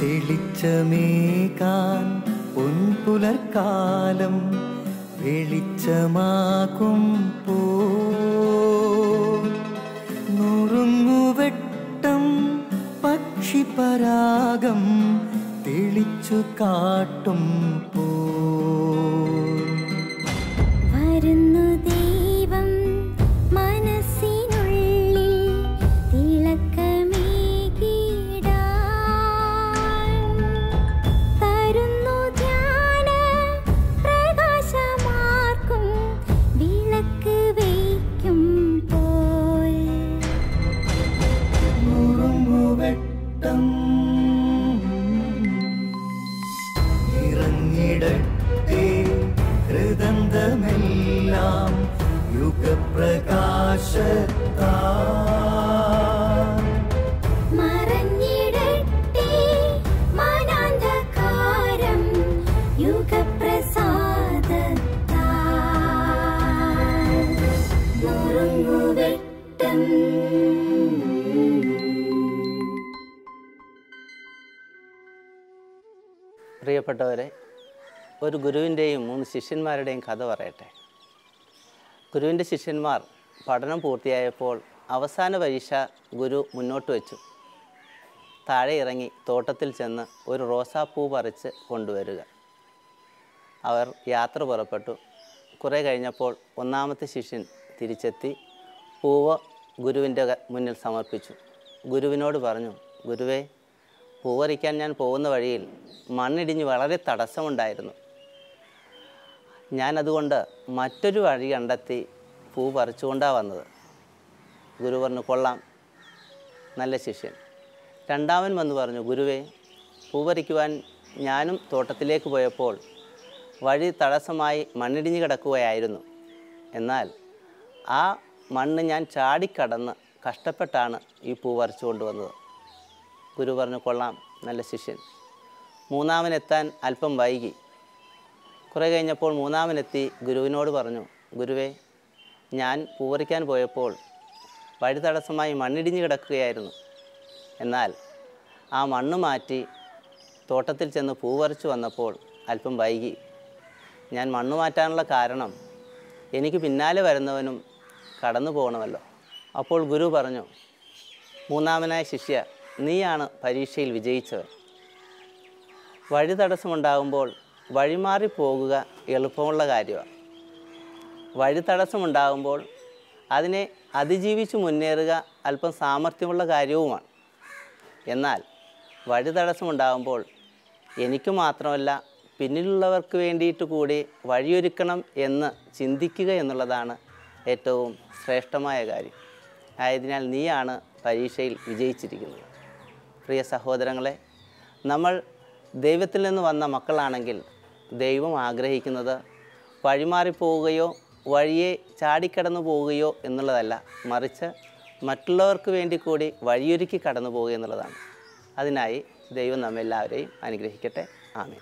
തെളിച്ചമേകാൻ പൊൻപുലർക്കാലം വെളിച്ചമാകുമ്പോ നുറുങ്ങുവെട്ടം പക്ഷിപരാഗം തെളിച്ചു കാട്ടുമ്പോ വരുന്നു ദൈവം മനസ്സിനുള്ളിൽ തിളക്കമേകിടാൻ തരുന്നു ധ്യാന പ്രകാശമാർക്കും വിളക്ക് വയ്ക്കുമ്പോൾ നുറുങ്ങുവെട്ടം ഇറങ്ങിടട്ടെ ഹൃദന്തമെല്ലാം യുഗപ്രകാശത്താൽ മറഞ്ഞിടട്ടെ മനാന്ധകാരം യുഗപ്രസാദത്താൽ നുറുങ്ങുവെട്ടം. പ്രിയപ്പെട്ടവരെ, ഒരു ഗുരുവിൻ്റെയും 3 ശിഷ്യന്മാരുടെയും കഥ പറയട്ടെ. ഗുരുവിൻ്റെ ശിഷ്യന്മാർ പഠനം പൂർത്തിയായപ്പോൾ അവസാന പരീക്ഷ ഗുരു മുന്നോട്ട് വെച്ചു. താഴെ ഇറങ്ങി തോട്ടത്തിൽ ചെന്ന് ഒരു റോസാപ്പൂ പറിച്ച് കൊണ്ടുവരിക. അവർ യാത്ര പുറപ്പെട്ടു. കുറേ കഴിഞ്ഞപ്പോൾ 1-ാമത്തെ ശിഷ്യൻ തിരിച്ചെത്തി പൂവ് ഗുരുവിൻ്റെ മുന്നിൽ സമർപ്പിച്ചു. ഗുരുവിനോട് പറഞ്ഞു, ഗുരുവേ, പൂവറിക്കാൻ ഞാൻ പോകുന്ന വഴിയിൽ മണ്ണിടിഞ്ഞ് വളരെ തടസ്സമുണ്ടായിരുന്നു. ഞാനതുകൊണ്ട് മറ്റൊരു വഴി കണ്ടെത്തി പൂ പറിച്ചുകൊണ്ടാണ് വന്നത്. ഗുരു പറഞ്ഞു, കൊള്ളാം, നല്ല ശിഷ്യൻ. 2-ാമൻ വന്ന് പറഞ്ഞു, ഗുരുവേ, പൂ പറിക്കുവാൻ ഞാനും തോട്ടത്തിലേക്ക് പോയപ്പോൾ വഴി തടസ്സമായി മണ്ണിടിഞ്ഞ് കിടക്കുകയായിരുന്നു. എന്നാൽ ആ മണ്ണ് ഞാൻ ചാടിക്കടന്ന് കഷ്ടപ്പെട്ടാണ് ഈ പൂ പറിച്ചു കൊണ്ടുവന്നത്. ഗുരു പറഞ്ഞു, കൊള്ളാം, നല്ല ശിഷ്യൻ. 3-ാമൻ എത്താൻ അല്പം വൈകി. കുറേ കഴിഞ്ഞപ്പോൾ 3-ാമനെത്തി ഗുരുവിനോട് പറഞ്ഞു, ഗുരുവേ, ഞാൻ പൂ പറിക്കാൻ പോയപ്പോൾ വഴി തടസ്സമായി മണ്ണിടിഞ്ഞ് കിടക്കുകയായിരുന്നു. എന്നാൽ ആ മണ്ണ് മാറ്റി തോട്ടത്തിൽ ചെന്ന് പൂ പറിച്ചു വന്നപ്പോൾ അല്പം വൈകി. ഞാൻ മണ്ണ് മാറ്റാനുള്ള കാരണം എനിക്ക് പിന്നാലെ വരുന്നവനും കടന്നു പോകണമല്ലോ. അപ്പോൾ ഗുരു പറഞ്ഞു, 3-ാമനായ ശിഷ്യ, നീയാണ് പരീക്ഷയിൽ വിജയിച്ചവൻ. വഴി തടസ്സമുണ്ടാകുമ്പോൾ വഴിമാറി പോകുക എളുപ്പമുള്ള കാര്യമാണ്. വഴി തടസ്സമുണ്ടാകുമ്പോൾ അതിനെ അതിജീവിച്ച് മുന്നേറുക അല്പം സാമർഥ്യമുള്ള കാര്യവുമാണ്. എന്നാൽ വഴി തടസ്സമുണ്ടാകുമ്പോൾ എനിക്ക് മാത്രമല്ല പിന്നിലുള്ളവർക്ക് വേണ്ടിയിട്ട് കൂടി വഴിയൊരുക്കണം എന്ന് ചിന്തിക്കുക എന്നുള്ളതാണ് ഏറ്റവും ശ്രേഷ്ഠമായ കാര്യം. ആയതിനാൽ നീയാണ് പരീക്ഷയിൽ വിജയിച്ചിരിക്കുന്നത്. പ്രിയ സഹോദരങ്ങളെ, നമ്മൾ ദൈവത്തിൽ നിന്ന് വന്ന മക്കളാണെങ്കിൽ ദൈവം ആഗ്രഹിക്കുന്നത് വഴിമാറിപ്പോവുകയോ വഴിയെ ചാടിക്കടന്നു പോവുകയോ എന്നുള്ളതല്ല, മറിച്ച് മറ്റുള്ളവർക്ക് വേണ്ടി കൂടി വഴിയൊരുക്കി കടന്നു പോവുക എന്നുള്ളതാണ്. അതിനായി ദൈവം നമ്മെല്ലാവരെയും അനുഗ്രഹിക്കട്ടെ. ആമേൻ.